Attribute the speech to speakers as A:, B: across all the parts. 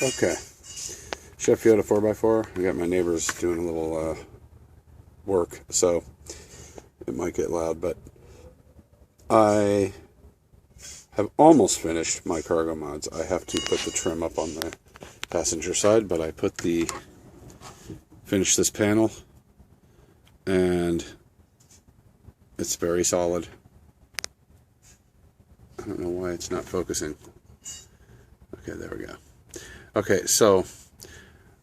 A: Okay, Sheffield 4x4. I got my neighbors doing a little work, so it might get loud, but I have almost finished my cargo mods. I have to put the trim up on the passenger side, but I finished this panel, and it's very solid. I don't know why it's not focusing. Okay, there we go. Okay, so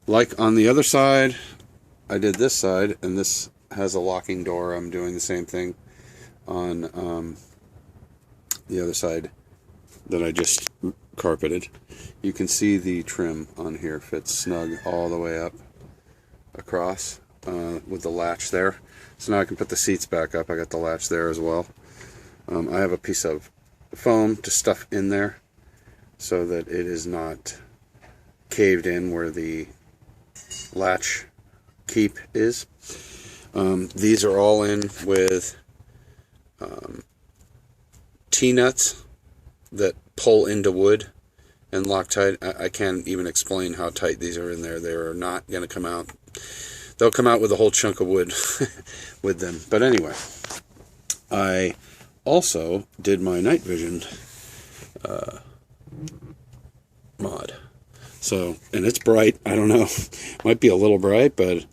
A: like on the other side, I did this side, and this has a locking door. I'm doing the same thing on the other side that I just carpeted. You can see the trim on here fits snug all the way up across with the latch there. So now I can put the seats back up. I got the latch there as well. I have a piece of foam to stuff in there so that it is not caved in where the latch keep is. These are all in with T-nuts that pull into wood and lock tight. I can't even explain how tight these are in there. They are not going to come out. They'll come out with a whole chunk of wood with them. But anyway, I also did my night vision mod. So, and it's bright. I don't know. Might be a little bright, but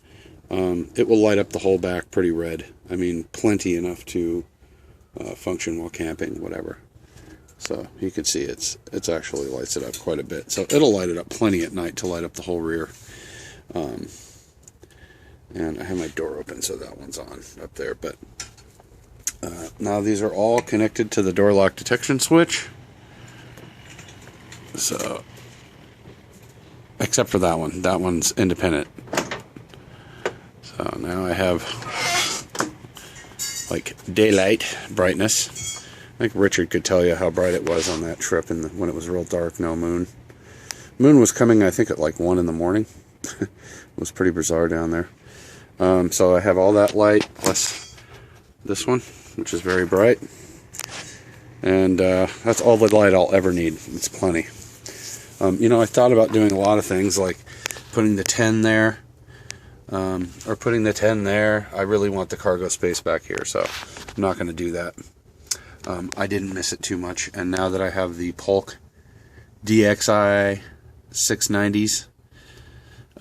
A: it will light up the whole back pretty red. I mean, plenty enough to function while camping, whatever. So you can see it's actually lights it up quite a bit. So it'll light it up plenty at night to light up the whole rear. And I have my door open, so that one's on up there. But now these are all connected to the door lock detection switch. So, except for that one. That one's independent. So now I have like daylight brightness. I think Richard could tell you how bright it was on that trip when it was real dark, no moon. Moon was coming, I think, at like 1 in the morning. It was pretty bizarre down there. So I have all that light plus this one, which is very bright. And that's all the light I'll ever need. It's plenty. You know, I thought about doing a lot of things like putting the 10 there. Or putting the 10 there. I really want the cargo space back here, so I'm not going to do that. I didn't miss it too much, and now that I have the Polk DXI 690s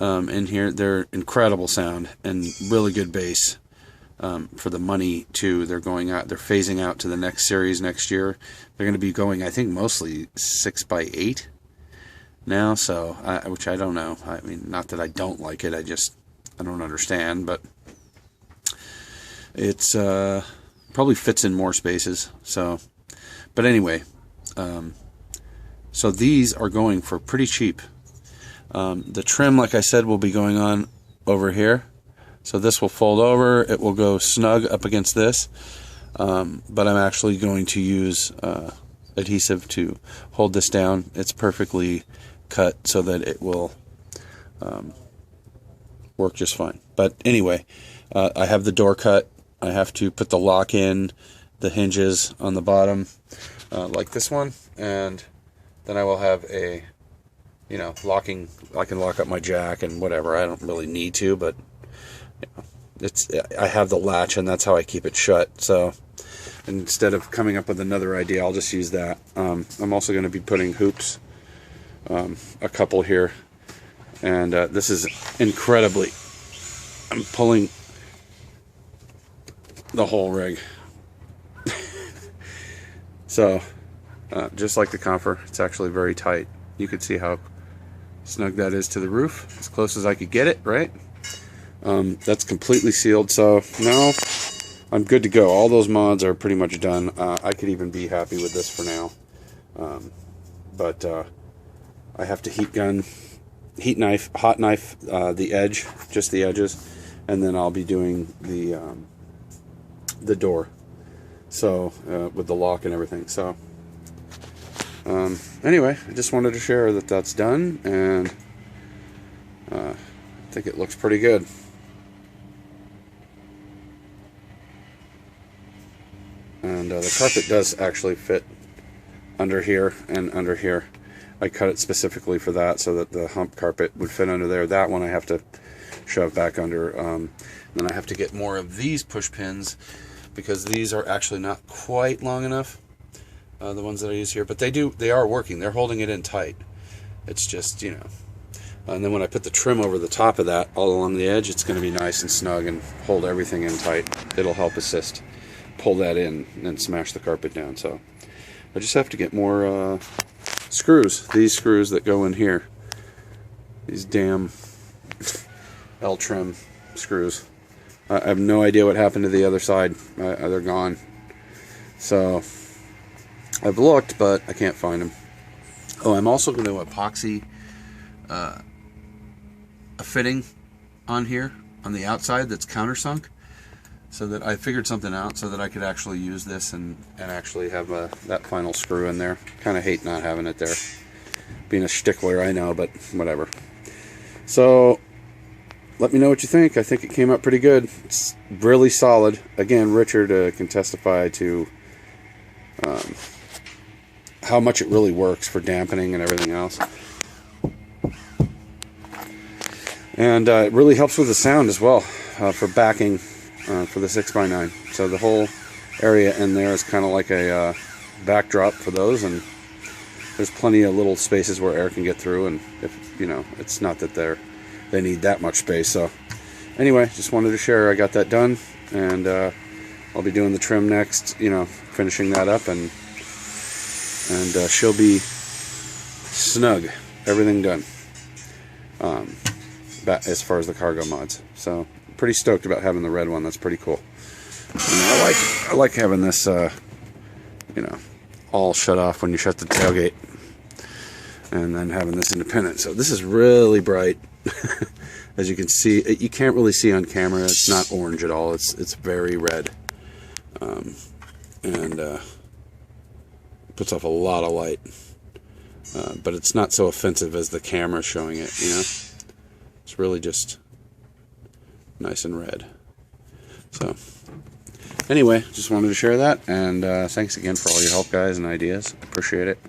A: in here, they're incredible sound and really good bass for the money too. They're phasing out to the next series next year. They're going to be going, I think, mostly 6x8 now, so which I don't know. I mean, not that I don't like it, I don't understand, but it's probably fits in more spaces. So, but anyway, so these are going for pretty cheap. The trim, like I said, will be going on over here. So this will fold over. It will go snug up against this. But I'm actually going to use adhesive to hold this down. It's perfectly cut so that it will work just fine. But anyway, I have the door cut. I have to put the lock in, the hinges on the bottom, like this one, and then I will have a, you know, locking. I can lock up my jack and whatever. I don't really need to, but you know, I have the latch, and that's how I keep it shut. So instead of coming up with another idea, I'll just use that. I'm also going to be putting hoops, a couple here, and this is incredibly. I'm pulling the whole rig. So just like the Comfort, it's actually very tight. You can see how snug that is to the roof, as close as I could get it, right? That's completely sealed, so now I'm good to go. All those mods are pretty much done. I could even be happy with this for now. But I have to hot knife the edge, just the edges, and then I'll be doing the door, so with the lock and everything. So anyway, I just wanted to share that that's done, and I think it looks pretty good. And the carpet does actually fit under here and under here. I cut it specifically for that so that the hump carpet would fit under there. That one I have to shove back under. Then I have to get more of these push pins because these are actually not quite long enough, the ones that I use here, but they are working. They're holding it in tight. It's just, you know. And then when I put the trim over the top of that all along the edge, it's going to be nice and snug and hold everything in tight. It'll help assist pull that in and smash the carpet down. So I just have to get more screws. These screws that go in here. These damn L-trim screws. I have no idea what happened to the other side. They're gone. So I've looked, but I can't find them. Oh, I'm also going to epoxy a fitting on here on the outside that's countersunk, so that I figured something out so that I could actually use this and actually have that final screw in there. Kind of hate not having it there. Being a stickler, I know, but whatever. So let me know what you think. I think it came out pretty good. It's really solid. Again, Richard can testify to how much it really works for dampening and everything else. And it really helps with the sound as well, for backing for the 6x9. So the whole area in there is kind of like a backdrop for those, and there's plenty of little spaces where air can get through, and if you know, it's not that they need that much space. So anyway, just wanted to share I got that done, and I'll be doing the trim next, you know, finishing that up, and she'll be snug, everything done. As far as the cargo mods, so pretty stoked about having the red one. That's pretty cool. And I like having this, you know, all shut off when you shut the tailgate, and then having this independent. So this is really bright, as you can see. You can't really see on camera. It's not orange at all. It's very red, and puts off a lot of light. But it's not so offensive as the camera showing it. You know. It's really just nice and red. So anyway, just wanted to share that, and thanks again for all your help, guys, and ideas. Appreciate it.